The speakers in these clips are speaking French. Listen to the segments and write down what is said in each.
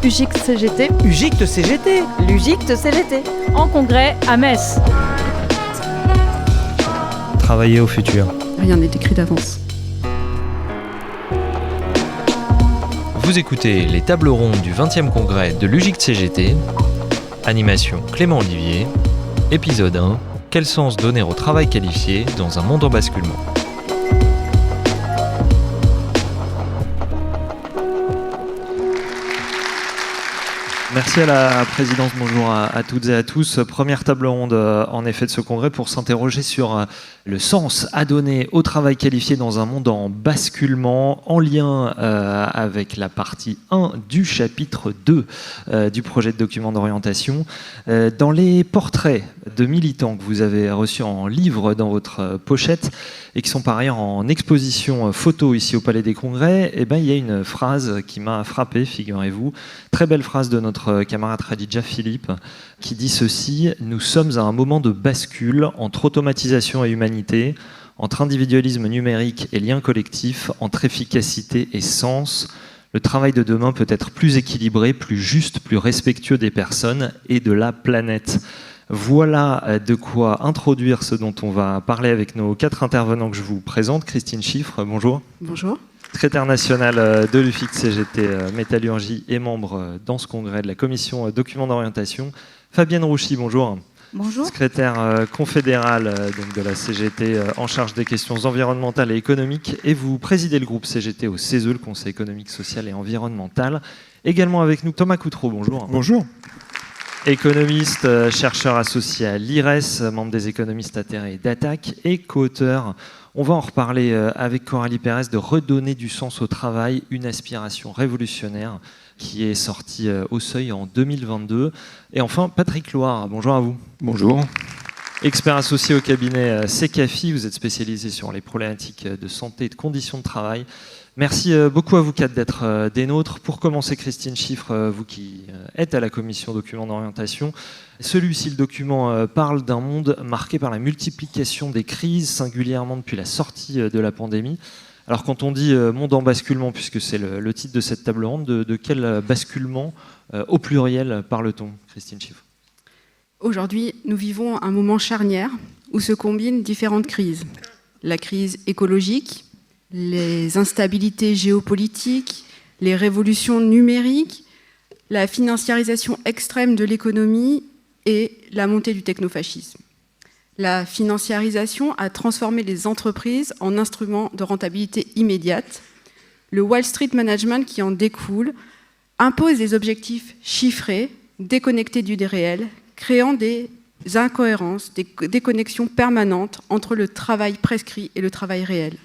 UGICT CGT. UGICT CGT. L'UGICT CGT. En congrès à Metz. Travailler au futur. Rien n'est écrit d'avance. Vous écoutez les tables rondes du 20e congrès de l'UGICT CGT. Animation Clément Olivier. Épisode 1. Quel sens donner au travail qualifié dans un monde en basculement ? Merci à la présidence, bonjour à toutes et à tous. Première table ronde en effet de ce congrès pour s'interroger sur le sens à donner au travail qualifié dans un monde en basculement, en lien avec la partie 1 du chapitre 2 du projet de document d'orientation. Dans les portraits de militants que vous avez reçus en livre dans votre pochette et qui sont par ailleurs en exposition photo ici au Palais des Congrès, il y a une phrase qui m'a frappé, figurez-vous. Très belle phrase de notre camarade Khadija Philippe qui dit ceci: « Nous sommes à un moment de bascule entre automatisation et humanité, entre individualisme numérique et lien collectif, entre efficacité et sens. Le travail de demain peut être plus équilibré, plus juste, plus respectueux des personnes et de la planète. » Voilà de quoi introduire ce dont on va parler avec nos 4 intervenants que je vous présente. Christine Chiffre, bonjour. Bonjour. Secrétaire nationale de l'UGICT CGT Métallurgie et membre dans ce congrès de la commission document d'orientation. Fabienne Rouchy, bonjour. Bonjour. Secrétaire confédérale donc de la CGT en charge des questions environnementales et économiques. Et vous présidez le groupe CGT au CESE, le Conseil économique, social et environnemental. Également avec nous Thomas Coutreau, bonjour. Bonjour. Économiste, chercheur associé à l'IRES, membre des économistes atterrés d'Attaque et co-auteur. On va en reparler avec Coralie Pérez de Redonner du sens au travail, une aspiration révolutionnaire qui est sortie au Seuil en 2022. Et enfin, Patrick Loire, bonjour à vous. Bonjour. Expert associé au cabinet Secafi, vous êtes spécialisé sur les problématiques de santé et de conditions de travail. Merci beaucoup à vous 4 d'être des nôtres. Pour commencer, Christine Chiffre, vous qui êtes à la commission document d'orientation, celui-ci, le document, parle d'un monde marqué par la multiplication des crises, singulièrement depuis la sortie de la pandémie. Alors quand on dit monde en basculement, puisque c'est le titre de cette table ronde, de quel basculement au pluriel parle-t-on, Christine Chiffre ? Aujourd'hui, nous vivons un moment charnière où se combinent différentes crises. La crise écologique, les instabilités géopolitiques, les révolutions numériques, la financiarisation extrême de l'économie et la montée du technofascisme. La financiarisation a transformé les entreprises en instruments de rentabilité immédiate. Le Wall Street Management qui en découle impose des objectifs chiffrés, déconnectés du réel, créant des incohérences, des déconnexions permanentes entre le travail prescrit et le travail réel.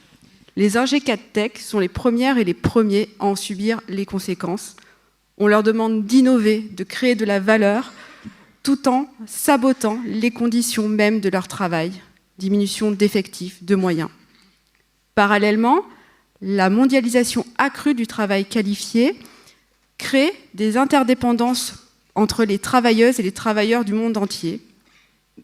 Les ingé 4 tech sont les premières et les premiers à en subir les conséquences. On leur demande d'innover, de créer de la valeur, tout en sabotant les conditions mêmes de leur travail, diminution d'effectifs, de moyens. Parallèlement, la mondialisation accrue du travail qualifié crée des interdépendances entre les travailleuses et les travailleurs du monde entier.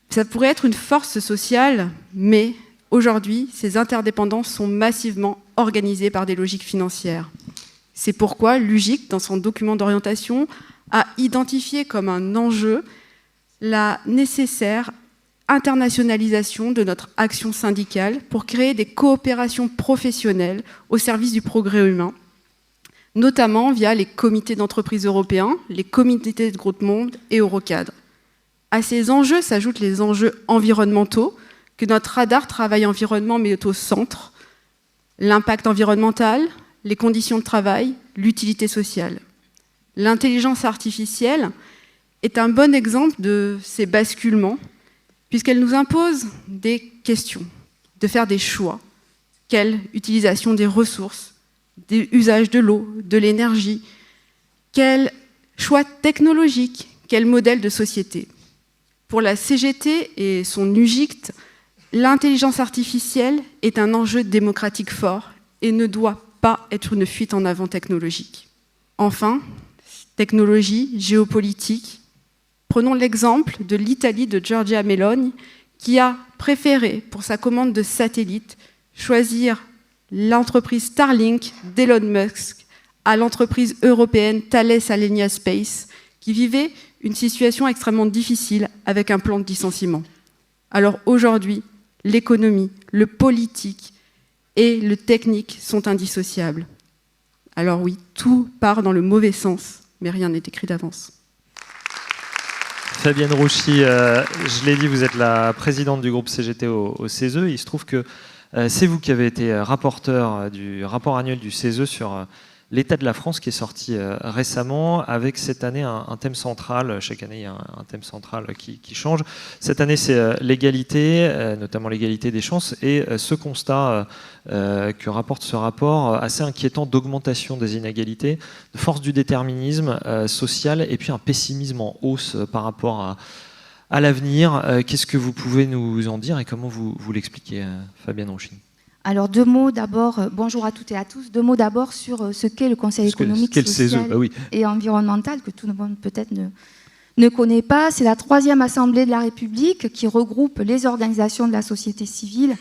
Ça pourrait être une force sociale, mais aujourd'hui, ces interdépendances sont massivement organisées par des logiques financières. C'est pourquoi l'UGICT, dans son document d'orientation, a identifié comme un enjeu la nécessaire internationalisation de notre action syndicale pour créer des coopérations professionnelles au service du progrès humain, notamment via les comités d'entreprise européens, les comités de groupe monde et Eurocadre. À ces enjeux s'ajoutent les enjeux environnementaux, que notre radar travail environnement met au centre, l'impact environnemental, les conditions de travail, l'utilité sociale. L'intelligence artificielle est un bon exemple de ces basculements, puisqu'elle nous impose des questions, de faire des choix. Quelle utilisation des ressources, des usages de l'eau, de l'énergie, quel choix technologique, quel modèle de société. Pour la CGT et son UGICT, l'intelligence artificielle est un enjeu démocratique fort et ne doit pas être une fuite en avant technologique. Enfin, technologie, géopolitique. Prenons l'exemple de l'Italie de Giorgia Meloni qui a préféré, pour sa commande de satellites, choisir l'entreprise Starlink d'Elon Musk à l'entreprise européenne Thales Alenia Space, qui vivait une situation extrêmement difficile avec un plan de licenciement. Alors aujourd'hui, l'économie, le politique et le technique sont indissociables. Alors oui, tout part dans le mauvais sens, mais rien n'est écrit d'avance. Fabienne Rouchy, je l'ai dit, vous êtes la présidente du groupe CGT au CESE. Il se trouve que c'est vous qui avez été rapporteur du rapport annuel du CESE sur l'état de la France qui est sorti récemment, avec cette année un thème central. Chaque année, il y a un thème central qui change. Cette année, c'est l'égalité, notamment l'égalité des chances, et ce constat que rapporte ce rapport assez inquiétant d'augmentation des inégalités, de force du déterminisme social, et puis un pessimisme en hausse par rapport à l'avenir. Qu'est-ce que vous pouvez nous en dire et comment vous l'expliquez, Fabienne Rouchy ? Alors, deux mots d'abord, bonjour à toutes et à tous, deux mots d'abord sur ce qu'est le Conseil économique, social et environnemental, que tout le monde peut-être ne connaît pas. C'est la 3e Assemblée de la République qui regroupe les organisations de la société civile,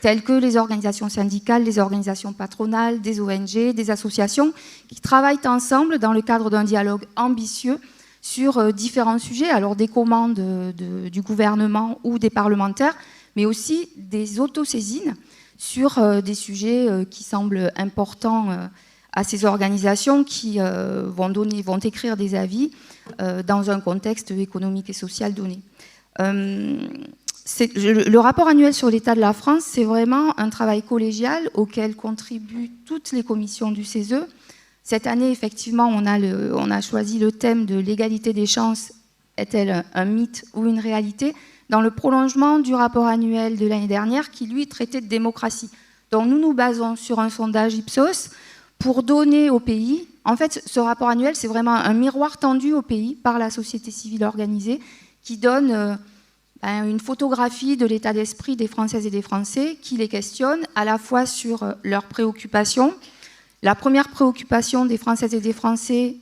telles que les organisations syndicales, les organisations patronales, des ONG, des associations, qui travaillent ensemble dans le cadre d'un dialogue ambitieux sur différents sujets, alors des commandes du gouvernement ou des parlementaires, mais aussi des autosaisines sur des sujets qui semblent importants à ces organisations qui vont écrire des avis dans un contexte économique et social donné. Le rapport annuel sur l'état de la France, c'est vraiment un travail collégial auquel contribuent toutes les commissions du CESE. Cette année, effectivement, on a choisi le thème de l'égalité des chances, est-elle un mythe ou une réalité ? Dans le prolongement du rapport annuel de l'année dernière qui, lui, traitait de démocratie. Donc nous nous basons sur un sondage Ipsos pour donner au pays, en fait ce rapport annuel c'est vraiment un miroir tendu au pays par la société civile organisée qui donne une photographie de l'état d'esprit des Françaises et des Français, qui les questionne à la fois sur leurs préoccupations. La première préoccupation des Françaises et des Français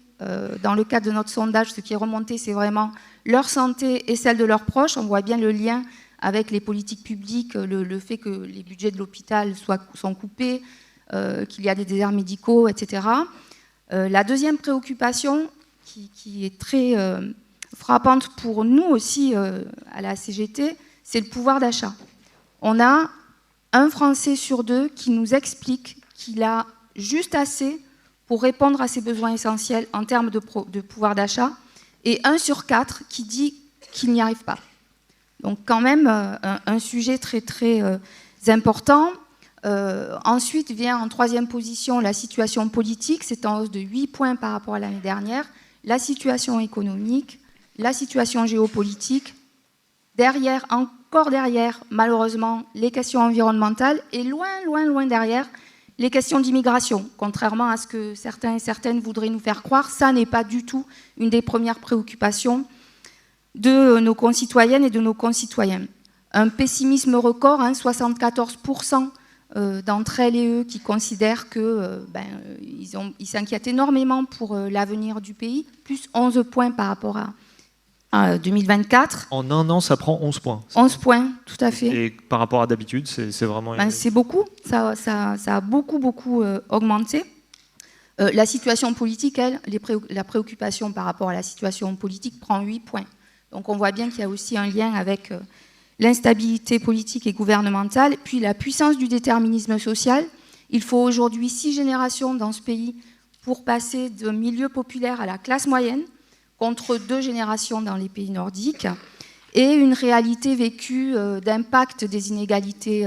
dans le cadre de notre sondage, ce qui est remonté, c'est vraiment leur santé et celle de leurs proches. On voit bien le lien avec les politiques publiques, le fait que les budgets de l'hôpital sont coupés, qu'il y a des déserts médicaux, etc. La deuxième préoccupation, qui est très frappante pour nous aussi à la CGT, c'est le pouvoir d'achat. On a un Français sur deux qui nous explique qu'il a juste assez pour répondre à ses besoins essentiels en termes de pouvoir d'achat, et 1 sur 4 qui dit qu'il n'y arrive pas. Donc quand même un sujet très très important. Ensuite vient en 3e position la situation politique, c'est en hausse de 8 points par rapport à l'année dernière, la situation économique, la situation géopolitique, encore derrière, malheureusement, les questions environnementales, et loin derrière, les questions d'immigration. Contrairement à ce que certains et certaines voudraient nous faire croire, ça n'est pas du tout une des premières préoccupations de nos concitoyennes et de nos concitoyens. Un pessimisme record, 74% d'entre elles et eux qui considèrent qu'ils s'inquiètent énormément pour l'avenir du pays, plus 11 points par rapport à 2024. En un an, ça prend 11 points. 11 points, tout à fait. Et par rapport à d'habitude, c'est vraiment... c'est beaucoup, ça a beaucoup augmenté. La situation politique, la préoccupation par rapport à la situation politique prend 8 points. Donc on voit bien qu'il y a aussi un lien avec l'instabilité politique et gouvernementale, puis la puissance du déterminisme social. Il faut aujourd'hui 6 générations dans ce pays pour passer d'un milieu populaire à la classe moyenne, contre 2 générations dans les pays nordiques, et une réalité vécue d'impact des inégalités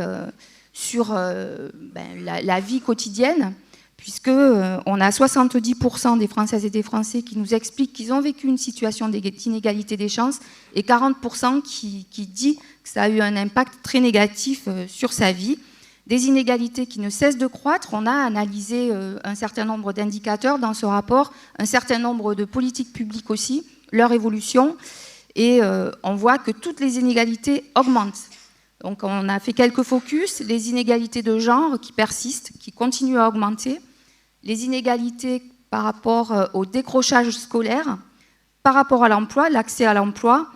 sur la vie quotidienne, puisqu'on a 70% des Françaises et des Français qui nous expliquent qu'ils ont vécu une situation d'inégalité des chances, et 40% qui dit que ça a eu un impact très négatif sur sa vie. Des inégalités qui ne cessent de croître. On a analysé un certain nombre d'indicateurs dans ce rapport, un certain nombre de politiques publiques aussi, leur évolution, et on voit que toutes les inégalités augmentent. Donc on a fait quelques focus, les inégalités de genre qui persistent, qui continuent à augmenter, les inégalités par rapport au décrochage scolaire, par rapport à l'emploi, l'accès à l'emploi,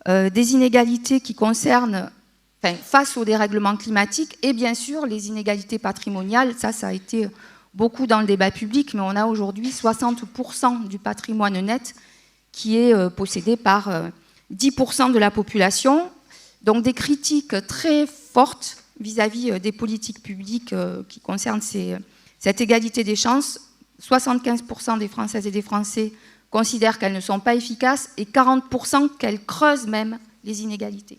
des inégalités qui concernent face au dérèglement climatique, et bien sûr les inégalités patrimoniales. Ça a été beaucoup dans le débat public, mais on a aujourd'hui 60% du patrimoine net qui est possédé par 10% de la population. Donc des critiques très fortes vis-à-vis des politiques publiques qui concernent cette égalité des chances. 75% des Françaises et des Français considèrent qu'elles ne sont pas efficaces et 40% qu'elles creusent même les inégalités.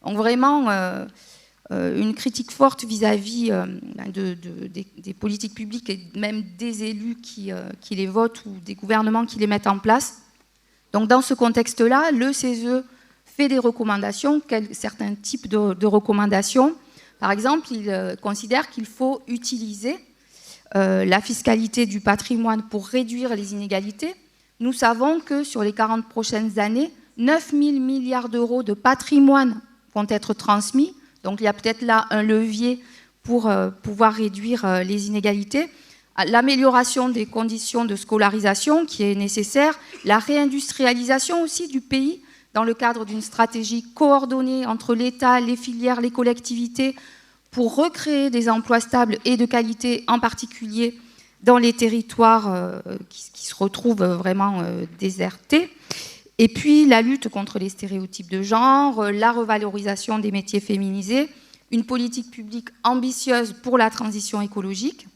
Donc vraiment une critique forte vis-à-vis des politiques publiques et même des élus qui les votent ou des gouvernements qui les mettent en place. Donc dans ce contexte-là, le CESE fait des recommandations, certains types de recommandations. Par exemple, il considère qu'il faut utiliser la fiscalité du patrimoine pour réduire les inégalités. Nous savons que sur les 40 prochaines années, 9 000 milliards d'euros de patrimoine vont être transmis. Donc il y a peut-être là un levier pour pouvoir réduire les inégalités. L'amélioration des conditions de scolarisation qui est nécessaire, la réindustrialisation aussi du pays dans le cadre d'une stratégie coordonnée entre l'État, les filières, les collectivités pour recréer des emplois stables et de qualité, en particulier dans les territoires qui se retrouvent vraiment désertés. Et puis la lutte contre les stéréotypes de genre, la revalorisation des métiers féminisés, une politique publique ambitieuse pour la transition écologique,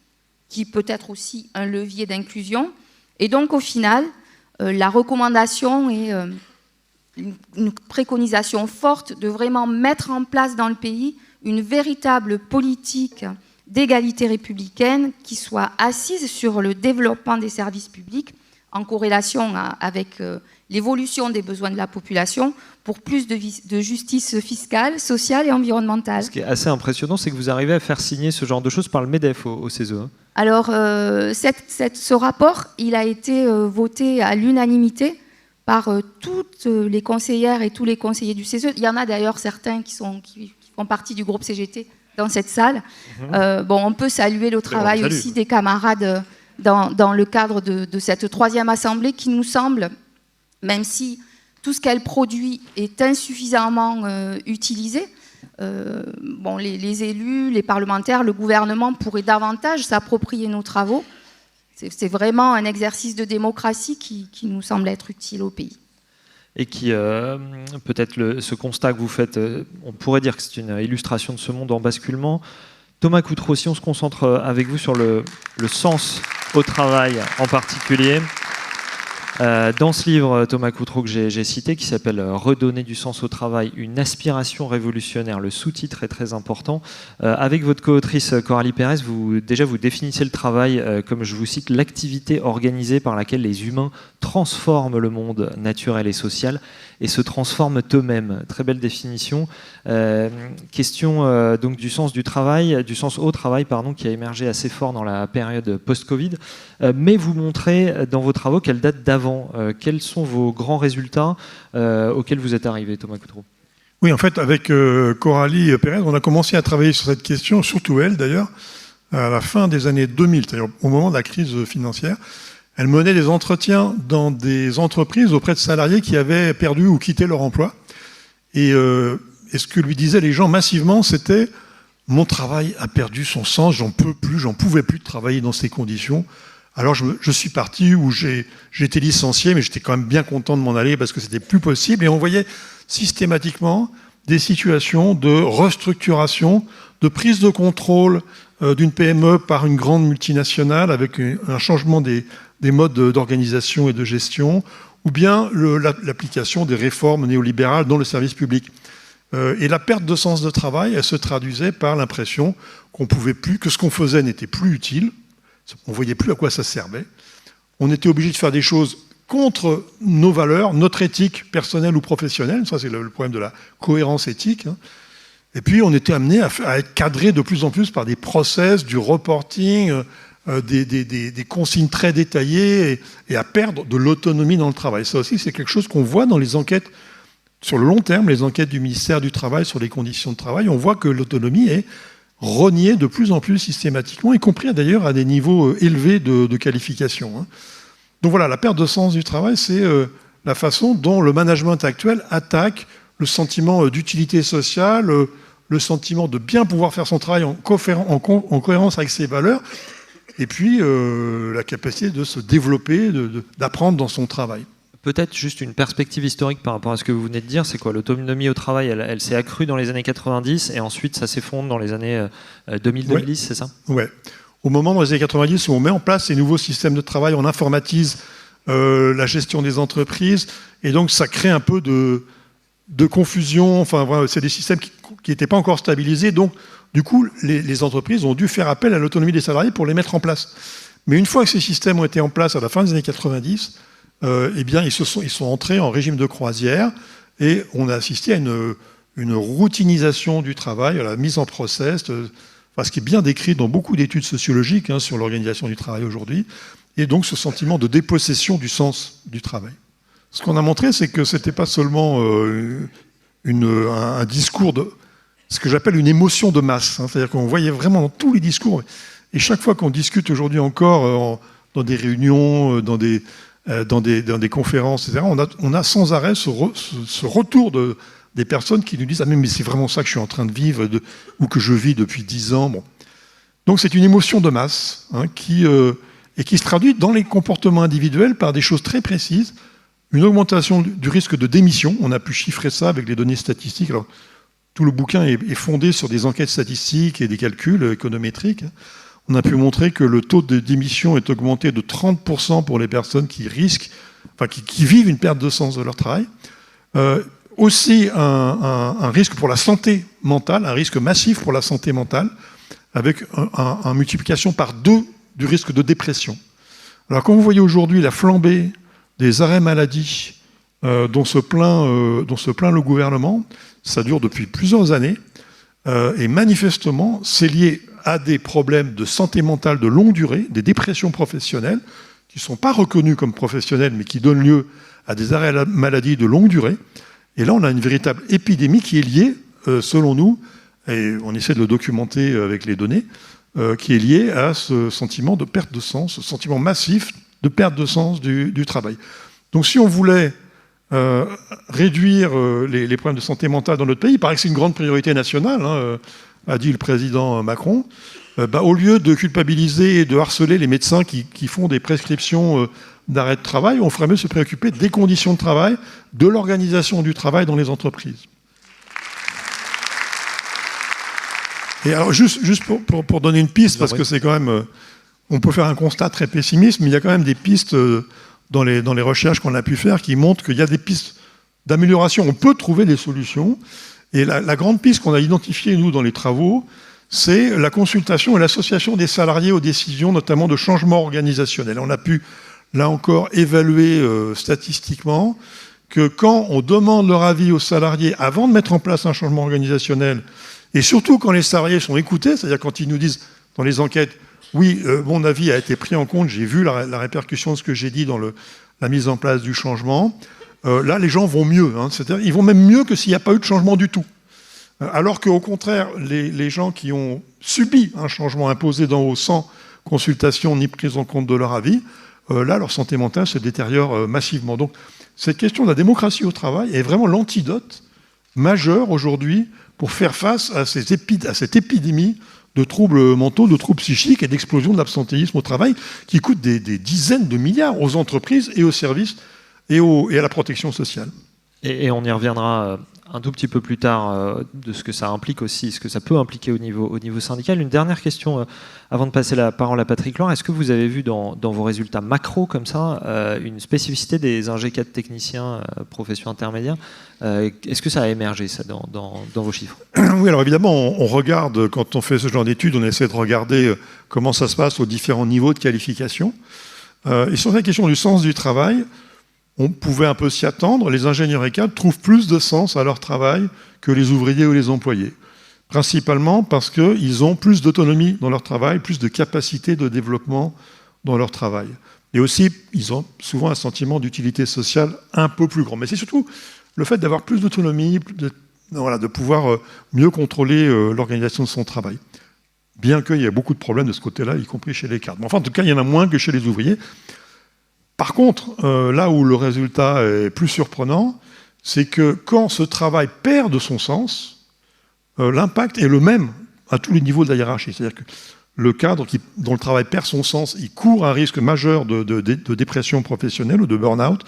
qui peut être aussi un levier d'inclusion. Et donc au final, la recommandation est une préconisation forte de vraiment mettre en place dans le pays une véritable politique d'égalité républicaine qui soit assise sur le développement des services publics en corrélation avec l'évolution des besoins de la population pour plus de justice fiscale, sociale et environnementale. Ce qui est assez impressionnant, c'est que vous arrivez à faire signer ce genre de choses par le MEDEF au CESE. Alors, ce rapport, il a été voté à l'unanimité par toutes les conseillères et tous les conseillers du CESE. Il y en a d'ailleurs certains qui font partie du groupe CGT dans cette salle. On peut saluer le travail aussi des camarades dans le cadre de cette troisième assemblée qui nous semble, même si tout ce qu'elle produit est insuffisamment utilisé, les élus, les parlementaires, le gouvernement pourraient davantage s'approprier nos travaux. C'est vraiment un exercice de démocratie qui nous semble être utile au pays. Et qui, peut-être ce constat que vous faites, on pourrait dire que c'est une illustration de ce monde en basculement. Thomas Coutreau, si on se concentre avec vous sur le sens au travail en particulier, dans ce livre, Thomas Coutreau, que j'ai cité, qui s'appelle « Redonner du sens au travail, une aspiration révolutionnaire », le sous-titre est très important. Avec votre co-autrice Coralie Pérez, vous définissez le travail comme, je vous cite, « l'activité organisée par laquelle les humains transforment le monde naturel et social et se transforment eux-mêmes ». Très belle définition. Question donc du sens du travail, du sens au travail, qui a émergé assez fort dans la période post-Covid. Mais vous montrez dans vos travaux qu'elle date d'avant. Quels sont vos grands résultats auxquels vous êtes arrivé, Thomas Coutreau ? Oui, en fait, avec Coralie Pérez, on a commencé à travailler sur cette question, surtout elle d'ailleurs, à la fin des années 2000, c'est-à-dire au moment de la crise financière. Elle menait des entretiens dans des entreprises auprès de salariés qui avaient perdu ou quitté leur emploi. Et ce que lui disaient les gens massivement, c'était « Mon travail a perdu son sens, j'en pouvais plus travailler dans ces conditions. Alors je suis parti où j'ai été licencié, mais j'étais quand même bien content de m'en aller parce que c'était plus possible. » Et on voyait systématiquement des situations de restructuration, de prise de contrôle d'une PME par une grande multinationale avec un changement des modes d'organisation et de gestion, ou bien l'application des réformes néolibérales dans le service public. Et la perte de sens de travail, elle se traduisait par l'impression qu'on pouvait plus, que ce qu'on faisait n'était plus utile, on ne voyait plus à quoi ça servait, on était obligé de faire des choses contre nos valeurs, notre éthique personnelle ou professionnelle, ça c'est le problème de la cohérence éthique, hein. Et puis on était amené à être cadré de plus en plus par des process, du reporting, des consignes très détaillées et à perdre de l'autonomie dans le travail. Ça aussi, c'est quelque chose qu'on voit dans les enquêtes sur le long terme, les enquêtes du ministère du Travail sur les conditions de travail. On voit que l'autonomie est reniée de plus en plus systématiquement, y compris d'ailleurs à des niveaux élevés de qualification. Donc voilà, la perte de sens du travail, c'est la façon dont le management actuel attaque le sentiment d'utilité sociale, le sentiment de bien pouvoir faire son travail en cohérence avec ses valeurs, et puis la capacité de se développer, d'apprendre dans son travail. Peut-être juste une perspective historique par rapport à ce que vous venez de dire, c'est quoi? L'autonomie au travail, elle s'est accrue dans les années 90 et ensuite ça s'effondre dans les années 2000-2010, c'est ça? Ouais. Au moment dans les années 90 où on met en place ces nouveaux systèmes de travail, on informatise la gestion des entreprises, et donc ça crée un peu de confusion. Enfin, voilà, c'est des systèmes qui n'étaient pas encore stabilisés, donc du coup, les entreprises ont dû faire appel à l'autonomie des salariés pour les mettre en place. Mais une fois que ces systèmes ont été en place à la fin des années 90, eh bien, ils sont entrés en régime de croisière, et on a assisté à une routinisation du travail, à la mise en process, ce qui est bien décrit dans beaucoup d'études sociologiques sur l'organisation du travail aujourd'hui, et donc ce sentiment de dépossession du sens du travail. Ce qu'on a montré, c'est que ce n'était pas seulement un discours ce que j'appelle une émotion de masse, c'est-à-dire qu'on voyait vraiment dans tous les discours, et chaque fois qu'on discute aujourd'hui encore dans des réunions, dans des conférences, etc., on a sans arrêt ce retour des personnes qui nous disent « Ah mais c'est vraiment ça que je suis en train de vivre ou que je vis depuis 10 ans. » Bon. Donc c'est une émotion de masse qui se traduit dans les comportements individuels par des choses très précises. Une augmentation du risque de démission, on a pu chiffrer ça avec les données statistiques. Alors, tout le bouquin est fondé sur des enquêtes statistiques et des calculs économétriques. On a pu montrer que le taux de démission est augmenté de 30% pour les personnes qui vivent une perte de sens de leur travail. Aussi un risque pour la santé mentale, un risque massif pour la santé mentale, avec une multiplication par 2 du risque de dépression. Alors, comme vous voyez aujourd'hui la flambée des arrêts maladie dont se plaint le gouvernement, ça dure depuis plusieurs années, et manifestement, c'est lié à des problèmes de santé mentale de longue durée, des dépressions professionnelles, qui ne sont pas reconnues comme professionnelles, mais qui donnent lieu à des arrêts maladie de longue durée. Et là, on a une véritable épidémie qui est liée, selon nous, et on essaie de le documenter avec les données, qui est liée à ce sentiment de perte de sens, ce sentiment massif de perte de sens du travail. Donc si on voulait réduire les problèmes de santé mentale dans notre pays, il paraît que c'est une grande priorité nationale, a dit le président Macron, au lieu de culpabiliser et de harceler les médecins qui font des prescriptions d'arrêt de travail, on ferait mieux se préoccuper des conditions de travail, de l'organisation du travail dans les entreprises. Et alors, juste pour donner une piste, parce que c'est quand même... on peut faire un constat très pessimiste, mais il y a quand même des pistes dans les recherches qu'on a pu faire qui montrent qu'il y a des pistes d'amélioration. On peut trouver des solutions. Et la grande piste qu'on a identifiée, nous, dans les travaux, c'est la consultation et l'association des salariés aux décisions, notamment de changement organisationnel. On a pu, là encore, évaluer statistiquement que quand on demande leur avis aux salariés avant de mettre en place un changement organisationnel, et surtout quand les salariés sont écoutés, c'est-à-dire quand ils nous disent dans les enquêtes « Oui, mon avis a été pris en compte, j'ai vu la répercussion de ce que j'ai dit dans la mise en place du changement », là, les gens vont mieux. C'est-à-dire, ils vont même mieux que s'il n'y a pas eu de changement du tout. Alors qu'au contraire, les gens qui ont subi un changement imposé d'en haut sans consultation ni prise en compte de leur avis, là, leur santé mentale se détériore massivement. Donc, cette question de la démocratie au travail est vraiment l'antidote majeur aujourd'hui pour faire face à cette épidémie de troubles mentaux, de troubles psychiques et d'explosion de l'absentéisme au travail qui coûte des dizaines de milliards aux entreprises et aux services et à la protection sociale. Et on y reviendra un tout petit peu plus tard de ce que ça implique aussi, ce que ça peut impliquer au niveau syndical. Une dernière question avant de passer la parole à Patrick Loire. Est-ce que vous avez vu dans vos résultats macro comme ça une spécificité des Ing4 techniciens profession intermédiaire? Est-ce que ça a émergé ça dans vos chiffres? Oui, alors évidemment, on regarde, quand on fait ce genre d'études, on essaie de regarder comment ça se passe aux différents niveaux de qualification. Et sur la question du sens du travail, on pouvait un peu s'y attendre. Les ingénieurs et cadres trouvent plus de sens à leur travail que les ouvriers ou les employés. Principalement parce qu'ils ont plus d'autonomie dans leur travail, plus de capacité de développement dans leur travail. Et aussi, ils ont souvent un sentiment d'utilité sociale un peu plus grand. Mais c'est surtout le fait d'avoir plus d'autonomie, de pouvoir mieux contrôler l'organisation de son travail. Bien qu'il y ait beaucoup de problèmes de ce côté-là, y compris chez les cadres. Mais enfin, en tout cas, il y en a moins que chez les ouvriers. Par contre, là où le résultat est plus surprenant, c'est que quand ce travail perd de son sens, l'impact est le même à tous les niveaux de la hiérarchie. C'est-à-dire que le cadre dont le travail perd son sens, il court un risque majeur de dépression professionnelle ou de burn-out.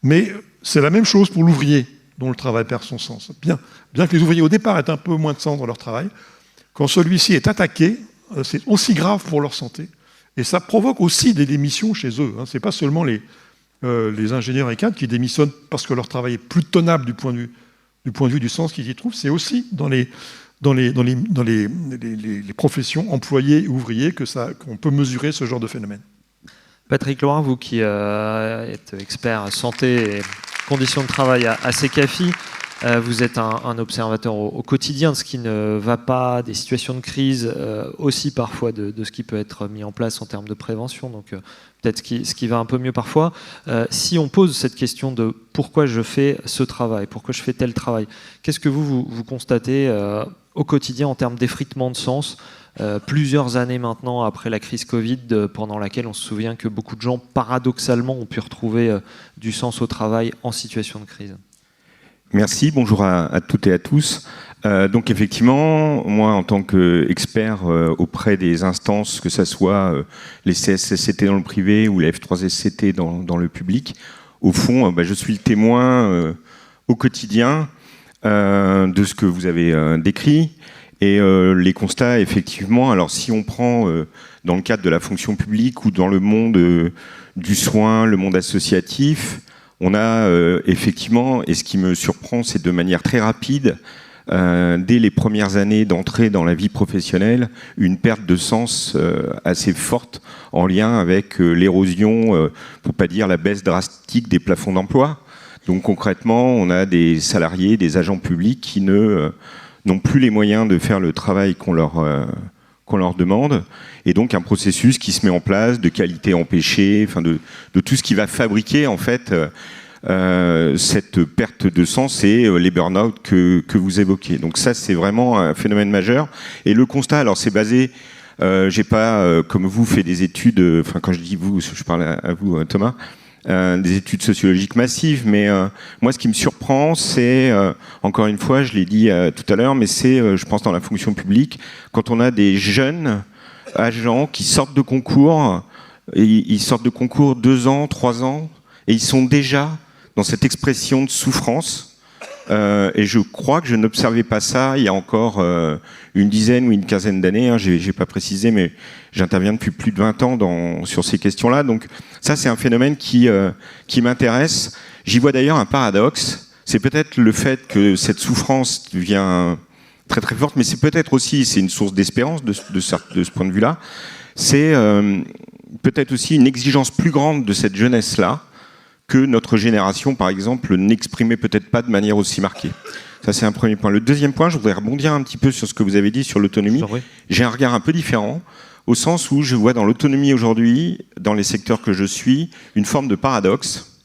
Mais c'est la même chose pour l'ouvrier dont le travail perd son sens. Bien que les ouvriers au départ aient un peu moins de sens dans leur travail, quand celui-ci est attaqué, c'est aussi grave pour leur santé. Et ça provoque aussi des démissions chez eux. Ce n'est pas seulement les ingénieurs et cadres qui démissionnent parce que leur travail est plus tenable du point de vue du sens qu'ils y trouvent, c'est aussi dans les professions, employés et ouvriers, qu'on peut mesurer ce genre de phénomène. Patrick Laurin, vous qui êtes expert santé et conditions de travail à Secafi, vous êtes un observateur au quotidien de ce qui ne va pas, des situations de crise, aussi parfois de ce qui peut être mis en place en termes de prévention, donc peut-être ce qui va un peu mieux parfois. Si on pose cette question de pourquoi je fais ce travail, pourquoi je fais tel travail, qu'est-ce que vous constatez au quotidien en termes d'effritement de sens, plusieurs années maintenant après la crise Covid, pendant laquelle on se souvient que beaucoup de gens, paradoxalement, ont pu retrouver du sens au travail en situation de crise? Merci, bonjour à toutes et à tous. Donc effectivement, moi en tant qu'expert auprès des instances, que ce soit les CSSCT dans le privé ou les F3SCT dans le public, au fond, je suis le témoin au quotidien de ce que vous avez décrit. Et les constats, effectivement, alors si on prend dans le cadre de la fonction publique ou dans le monde du soin, le monde associatif, on a effectivement, et ce qui me surprend, c'est de manière très rapide, dès les premières années d'entrée dans la vie professionnelle, une perte de sens assez forte en lien avec l'érosion, pour pas dire la baisse drastique des plafonds d'emploi. Donc concrètement, on a des salariés, des agents publics qui n'ont plus les moyens de faire le travail qu'on leur demande, et donc un processus qui se met en place de qualité empêchée, enfin de tout ce qui va fabriquer en fait cette perte de sens et les burn-out que vous évoquez. Donc ça, c'est vraiment un phénomène majeur. Et le constat, alors c'est basé, j'ai pas comme vous fait des études, enfin quand je dis vous, je parle à vous Thomas, des études sociologiques massives, mais moi ce qui me surprend, c'est, encore une fois, je l'ai dit tout à l'heure, mais c'est, je pense, dans la fonction publique, quand on a des jeunes agents qui sortent de concours, et ils sortent de concours 2 ans, 3 ans, et ils sont déjà dans cette expression de souffrance, et je crois que je n'observais pas ça il y a encore une dizaine ou une quinzaine d'années, j'ai pas précisé, mais j'interviens depuis plus de 20 ans sur ces questions-là, donc ça c'est un phénomène qui m'intéresse. J'y vois d'ailleurs un paradoxe, c'est peut-être le fait que cette souffrance devient très très forte, mais c'est peut-être aussi, c'est une source d'espérance de ce point de vue-là, c'est peut-être aussi une exigence plus grande de cette jeunesse-là, que notre génération, par exemple, n'exprimait peut-être pas de manière aussi marquée. Ça, c'est un premier point. Le deuxième point, je voudrais rebondir un petit peu sur ce que vous avez dit sur l'autonomie. J'ai un regard un peu différent, au sens où je vois dans l'autonomie aujourd'hui, dans les secteurs que je suis, une forme de paradoxe,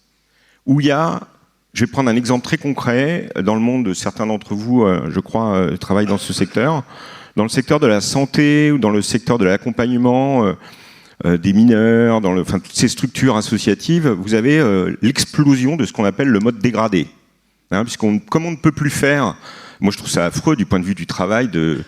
où il y a, je vais prendre un exemple très concret, dans le monde, certains d'entre vous, je crois, travaillent dans ce secteur, dans le secteur de la santé ou dans le secteur de l'accompagnement, des mineurs, enfin, toutes ces structures associatives, vous avez l'explosion de ce qu'on appelle le mode dégradé. Comme on ne peut plus faire, moi je trouve ça affreux du point de vue du travail de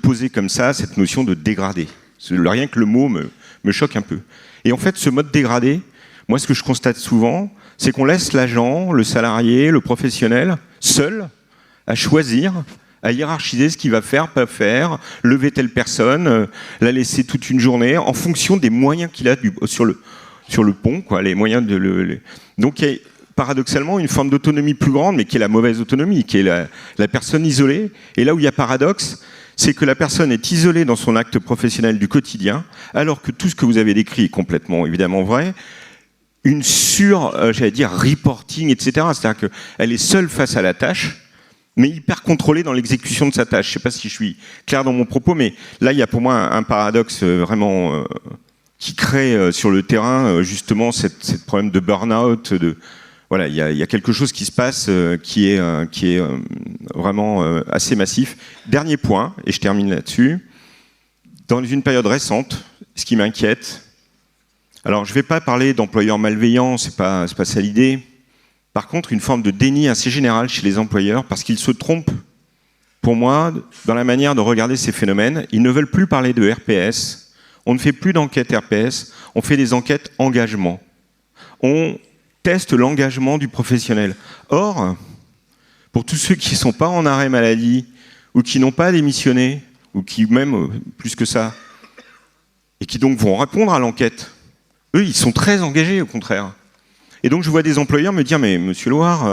poser comme ça cette notion de dégradé. Rien que le mot me choque un peu. Et en fait, ce mode dégradé, moi ce que je constate souvent, c'est qu'on laisse l'agent, le salarié, le professionnel, seul à choisir, à hiérarchiser ce qu'il va faire, pas faire, lever telle personne, la laisser toute une journée, en fonction des moyens qu'il a sur le pont, quoi, les moyens Donc il y a paradoxalement une forme d'autonomie plus grande, mais qui est la mauvaise autonomie, qui est la personne isolée. Et là où il y a paradoxe, c'est que la personne est isolée dans son acte professionnel du quotidien, alors que tout ce que vous avez décrit est complètement évidemment vrai. Une reporting, etc. C'est-à-dire qu'elle est seule face à la tâche, mais hyper contrôlé dans l'exécution de sa tâche. Je ne sais pas si je suis clair dans mon propos, mais là, il y a pour moi un paradoxe vraiment qui crée sur le terrain justement cette problème de burn-out. Voilà, il y a quelque chose qui se passe qui est vraiment assez massif. Dernier point, et je termine là-dessus. Dans une période récente, ce qui m'inquiète, alors je ne vais pas parler d'employeurs malveillants, c'est pas ça l'idée. Par contre, une forme de déni assez général chez les employeurs parce qu'ils se trompent pour moi, dans la manière de regarder ces phénomènes. Ils ne veulent plus parler de RPS. On ne fait plus d'enquête RPS, on fait des enquêtes engagement. On teste l'engagement du professionnel. Or, pour tous ceux qui ne sont pas en arrêt maladie, ou qui n'ont pas démissionné, ou qui même, plus que ça, et qui donc vont répondre à l'enquête, eux, ils sont très engagés, au contraire. Et donc, je vois des employeurs me dire, mais monsieur Loire,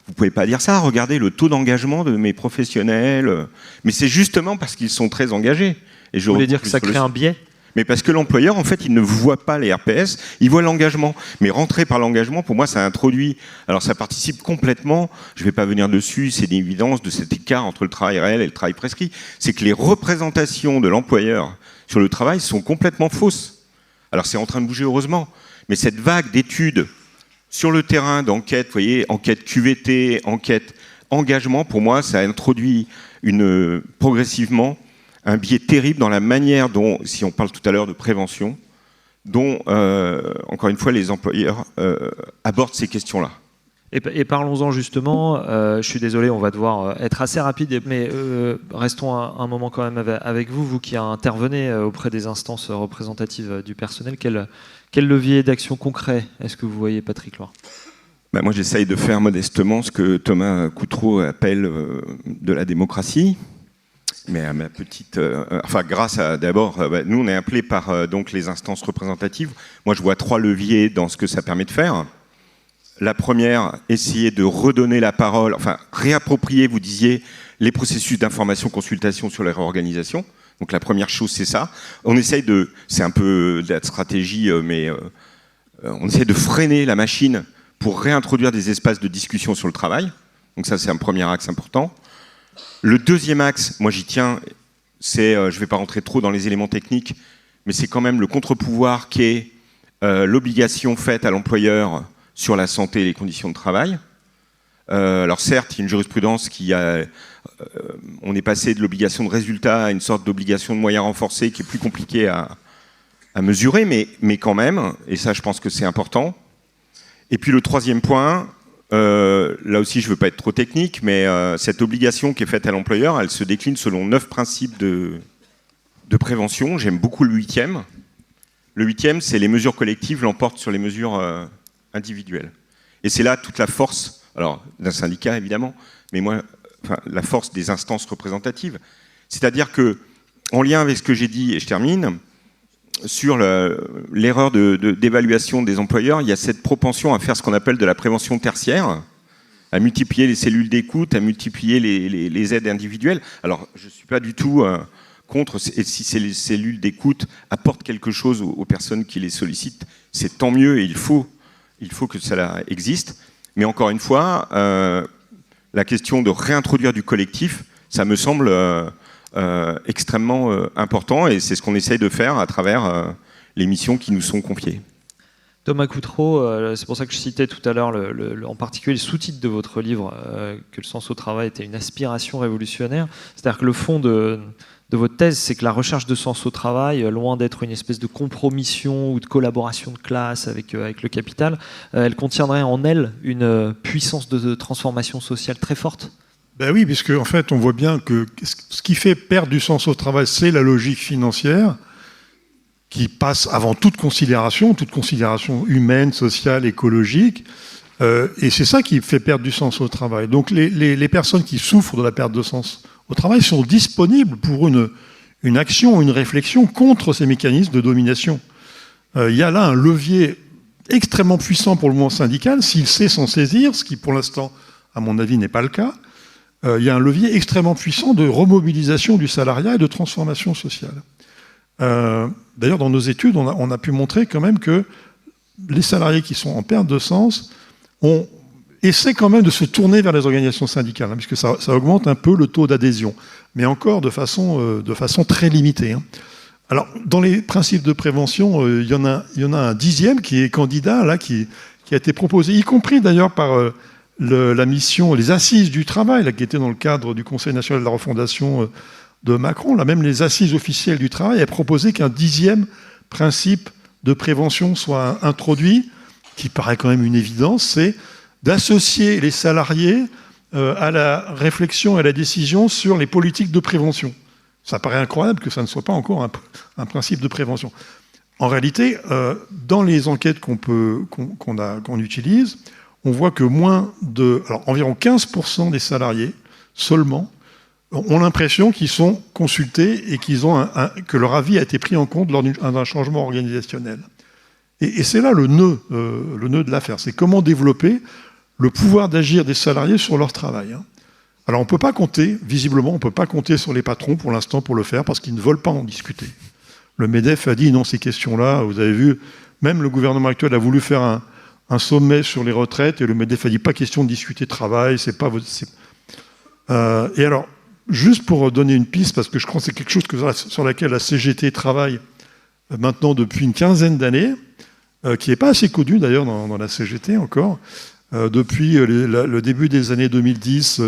vous ne pouvez pas dire ça, regardez le taux d'engagement de mes professionnels. Mais c'est justement parce qu'ils sont très engagés. Et Vous voulez dire que ça crée un biais ? Mais parce que l'employeur, en fait, il ne voit pas les RPS, il voit l'engagement. Mais rentrer par l'engagement, pour moi, ça introduit... Alors, ça participe complètement, je ne vais pas venir dessus, c'est une évidence de cet écart entre le travail réel et le travail prescrit. C'est que les représentations de l'employeur sur le travail sont complètement fausses. Alors, c'est en train de bouger, heureusement. Mais cette vague d'études sur le terrain d'enquête, vous voyez, enquête QVT, enquête engagement, pour moi, ça introduit progressivement un biais terrible dans la manière dont, si on parle tout à l'heure de prévention, dont, encore une fois, les employeurs abordent ces questions-là. Et parlons-en justement, je suis désolé, on va devoir être assez rapide, mais restons un moment quand même avec vous, vous qui intervenez auprès des instances représentatives du personnel. Quel levier d'action concret est-ce que vous voyez, Patrick Loire ? Ben moi, j'essaye de faire modestement ce que Thomas Coutreau appelle de la démocratie. Mais à ma petite, grâce à d'abord, nous on est appelés par donc les instances représentatives. Moi je vois 3 leviers dans ce que ça permet de faire. La première, essayer de redonner la parole, réapproprier, vous disiez, les processus d'information, consultation sur les réorganisations. Donc la première chose c'est ça. On essaye c'est un peu de la stratégie, mais on essaie de freiner la machine pour réintroduire des espaces de discussion sur le travail. Donc ça c'est un premier axe important. Le deuxième axe, moi j'y tiens, c'est, je ne vais pas rentrer trop dans les éléments techniques, mais c'est quand même le contre-pouvoir qui est l'obligation faite à l'employeur sur la santé et les conditions de travail. Alors certes, il y a une jurisprudence on est passé de l'obligation de résultat à une sorte d'obligation de moyens renforcée qui est plus compliquée à mesurer, mais quand même, et ça je pense que c'est important. Et puis le troisième point, là aussi, je ne veux pas être trop technique, mais cette obligation qui est faite à l'employeur, elle se décline selon 9 principes de prévention. J'aime beaucoup le 8e. Le 8e, c'est les mesures collectives l'emportent sur les mesures individuelles. Et c'est là toute la force, alors d'un syndicat évidemment, mais la force des instances représentatives. C'est-à-dire que, en lien avec ce que j'ai dit, et je termine, sur l'erreur d'évaluation des employeurs, il y a cette propension à faire ce qu'on appelle de la prévention tertiaire, à multiplier les cellules d'écoute, à multiplier les aides individuelles. Alors, je ne suis pas du tout contre, et si ces cellules d'écoute apportent quelque chose aux personnes qui les sollicitent, c'est tant mieux et il faut que cela existe. Mais encore une fois, la question de réintroduire du collectif, ça me semble... extrêmement important et c'est ce qu'on essaye de faire à travers les missions qui nous sont confiées. Thomas Coutreau, c'est pour ça que je citais tout à l'heure en particulier le sous-titre de votre livre, que le sens au travail était une aspiration révolutionnaire. C'est-à-dire que le fond de votre thèse, c'est que la recherche de sens au travail, loin d'être une espèce de compromission ou de collaboration de classe avec le capital, elle contiendrait en elle une puissance de transformation sociale très forte. Ben oui, puisque en fait, on voit bien que ce qui fait perdre du sens au travail, c'est la logique financière qui passe avant toute considération humaine, sociale, écologique, et c'est ça qui fait perdre du sens au travail. Donc les personnes qui souffrent de la perte de sens au travail sont disponibles pour une action, une réflexion contre ces mécanismes de domination. Il y a là un levier extrêmement puissant pour le mouvement syndical, s'il sait s'en saisir, ce qui pour l'instant, à mon avis, n'est pas le cas. Il y a un levier extrêmement puissant de remobilisation du salariat et de transformation sociale. D'ailleurs, dans nos études, on a pu montrer quand même que les salariés qui sont en perte de sens essaient quand même de se tourner vers les organisations syndicales, puisque ça augmente un peu le taux d'adhésion, mais encore de façon très limitée. Alors, dans les principes de prévention, il y en a un 10e qui est candidat, là, qui a été proposé, y compris d'ailleurs par... la mission, les assises du travail, là, qui étaient dans le cadre du Conseil national de la refondation de Macron, là, même les assises officielles du travail, a proposé qu'un 10e principe de prévention soit introduit, qui paraît quand même une évidence, c'est d'associer les salariés à la réflexion et à la décision sur les politiques de prévention. Ça paraît incroyable que ça ne soit pas encore un principe de prévention. En réalité, dans les enquêtes qu'on utilise, on voit que environ 15% des salariés seulement ont l'impression qu'ils sont consultés et que leur avis a été pris en compte lors d'un changement organisationnel. Et c'est là le nœud de l'affaire. C'est comment développer le pouvoir d'agir des salariés sur leur travail. Alors on ne peut pas compter, visiblement, on ne peut pas compter sur les patrons pour l'instant pour le faire parce qu'ils ne veulent pas en discuter. Le MEDEF a dit non, ces questions-là, vous avez vu, même le gouvernement actuel a voulu faire un sommet sur les retraites et le MEDEF a dit pas question de discuter travail, c'est pas votre... et alors, juste pour donner une piste, parce que je crois que c'est quelque chose sur laquelle la CGT travaille maintenant depuis une quinzaine d'années, qui n'est pas assez connu d'ailleurs dans la CGT encore. Depuis le début des années 2010,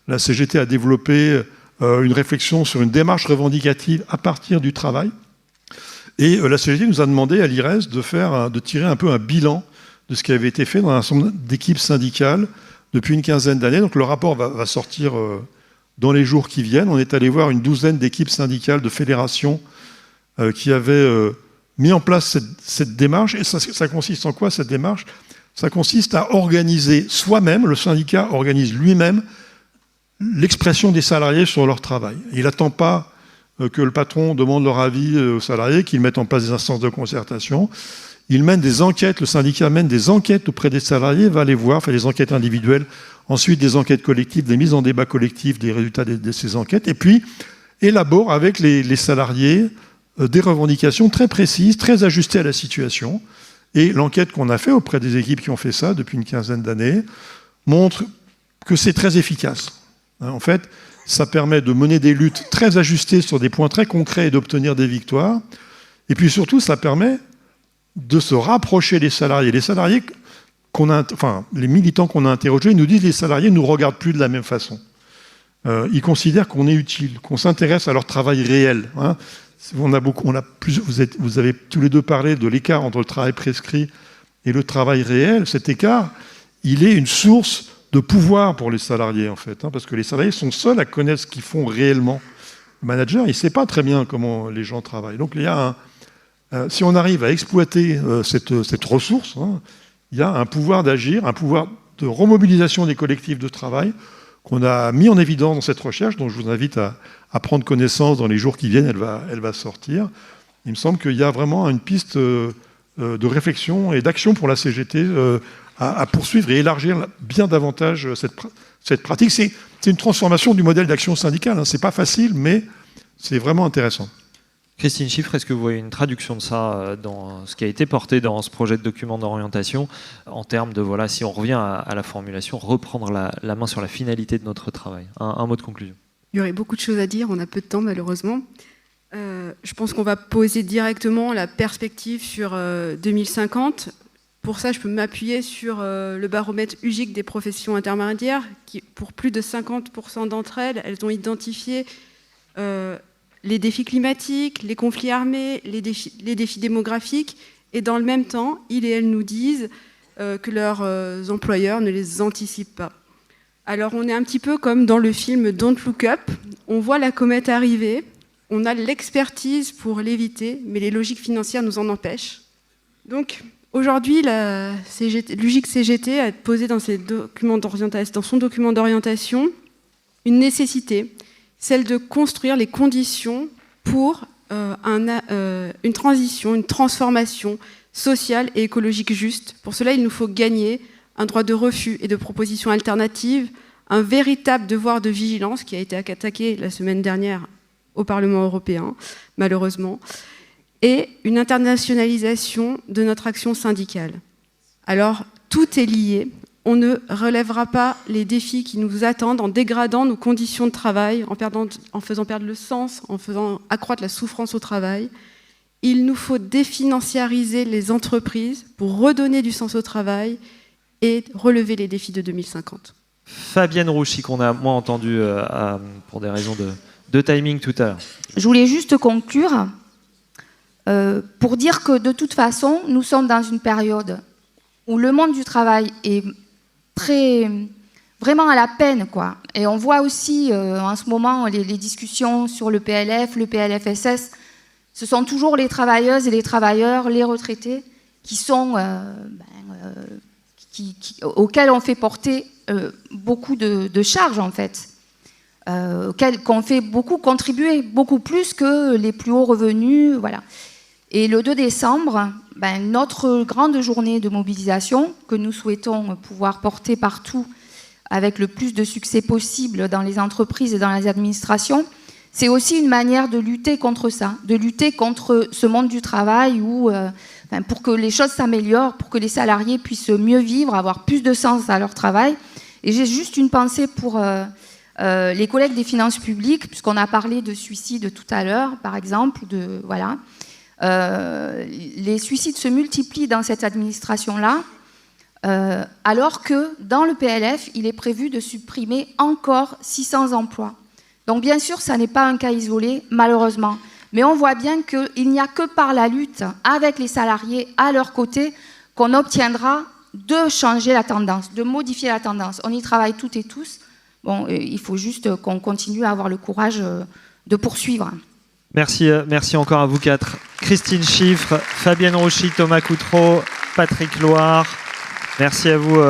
la CGT a développé une réflexion sur une démarche revendicative à partir du travail. Et la CGT nous a demandé à l'IRES de tirer un peu un bilan de ce qui avait été fait dans un certain nombre d'équipes syndicales depuis une quinzaine d'années. Donc le rapport va sortir dans les jours qui viennent. On est allé voir une douzaine d'équipes syndicales de fédérations qui avaient mis en place cette démarche. Et ça consiste en quoi, cette démarche ? Ça consiste à organiser soi-même, le syndicat organise lui-même l'expression des salariés sur leur travail. Il n'attend pas que le patron demande leur avis aux salariés, qu'ils mettent en place des instances de concertation. Il mène des enquêtes, le syndicat mène des enquêtes auprès des salariés, va les voir, fait des enquêtes individuelles, ensuite des enquêtes collectives, des mises en débat collectif des résultats de ces enquêtes, et puis élabore avec les salariés des revendications très précises, très ajustées à la situation. Et l'enquête qu'on a fait auprès des équipes qui ont fait ça depuis une quinzaine d'années montre que c'est très efficace. En fait, ça permet de mener des luttes très ajustées sur des points très concrets et d'obtenir des victoires. Et puis surtout, ça permet de se rapprocher des salariés. Les salariés les militants qu'on a interrogés nous disent que les salariés ne nous regardent plus de la même façon. Ils considèrent qu'on est utile, qu'on s'intéresse à leur travail réel. Vous avez tous les deux parlé de l'écart entre le travail prescrit et le travail réel. Cet écart, il est une source de pouvoir pour les salariés, en fait, parce que les salariés sont seuls à connaître ce qu'ils font réellement. Le manager, il ne sait pas très bien comment les gens travaillent. Donc, il y a si on arrive à exploiter cette ressource, il y a un pouvoir d'agir, un pouvoir de remobilisation des collectifs de travail qu'on a mis en évidence dans cette recherche, dont je vous invite à prendre connaissance dans les jours qui viennent, elle va sortir. Il me semble qu'il y a vraiment une piste de réflexion et d'action pour la CGT à poursuivre et élargir bien davantage cette pratique. C'est une transformation du modèle d'action syndicale. C'est pas facile, mais c'est vraiment intéressant. Christine Chiffre, est-ce que vous voyez une traduction de ça dans ce qui a été porté dans ce projet de document d'orientation en termes de, voilà, si on revient à la formulation, reprendre la main sur la finalité de notre travail ? Un mot de conclusion. Il y aurait beaucoup de choses à dire, on a peu de temps malheureusement. Je pense qu'on va poser directement la perspective sur 2050. Pour ça, je peux m'appuyer sur le baromètre UGIC des professions intermédiaires, qui, pour plus de 50% d'entre elles, elles ont identifié les défis climatiques, les conflits armés, les défis démographiques, et dans le même temps, ils et elles nous disent que leurs employeurs ne les anticipent pas. Alors on est un petit peu comme dans le film Don't Look Up, on voit la comète arriver, on a l'expertise pour l'éviter, mais les logiques financières nous en empêchent. Donc aujourd'hui, l'UGIC CGT a posé dans son document d'orientation une nécessité, celle de construire les conditions pour une transition, une transformation sociale et écologique juste. Pour cela, il nous faut gagner un droit de refus et de proposition alternative, un véritable devoir de vigilance qui a été attaqué la semaine dernière au Parlement européen, malheureusement, et une internationalisation de notre action syndicale. Alors, tout est lié. On ne relèvera pas les défis qui nous attendent en dégradant nos conditions de travail, en faisant perdre le sens, en faisant accroître la souffrance au travail. Il nous faut définanciariser les entreprises pour redonner du sens au travail et relever les défis de 2050. Fabienne Rouchy, qu'on a moins entendu pour des raisons de timing tout à l'heure. Je voulais juste conclure pour dire que de toute façon, nous sommes dans une période où le monde du travail est très vraiment à la peine, quoi. Et on voit aussi en ce moment les discussions sur le PLF, le PLFSS. Ce sont toujours les travailleuses et les travailleurs, les retraités, qui sont, auxquels on fait porter beaucoup de charges, en fait. Qu'on fait beaucoup contribuer, beaucoup plus que les plus hauts revenus. Voilà. Et le 2 décembre, notre grande journée de mobilisation, que nous souhaitons pouvoir porter partout avec le plus de succès possible dans les entreprises et dans les administrations, c'est aussi une manière de lutter contre ça, de lutter contre ce monde du travail où, pour que les choses s'améliorent, pour que les salariés puissent mieux vivre, avoir plus de sens à leur travail. Et j'ai juste une pensée pour les collègues des finances publiques, puisqu'on a parlé de suicides tout à l'heure, par exemple. Voilà. Les suicides se multiplient dans cette administration-là, alors que dans le PLF, il est prévu de supprimer encore 600 emplois. Donc bien sûr, ça n'est pas un cas isolé, malheureusement. Mais on voit bien qu'il n'y a que par la lutte avec les salariés à leur côté qu'on obtiendra de changer la tendance, de modifier la tendance. On y travaille toutes et tous. Bon, il faut juste qu'on continue à avoir le courage de poursuivre. Merci encore à vous quatre. Christine Chiffre, Fabienne Rouchy, Thomas Coutreau, Patrick Loire. Merci à vous,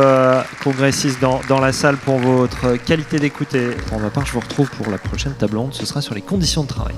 congressistes dans la salle, pour votre qualité d'écoute. Et pour ma part, je vous retrouve pour la prochaine table ronde. Ce sera sur les conditions de travail.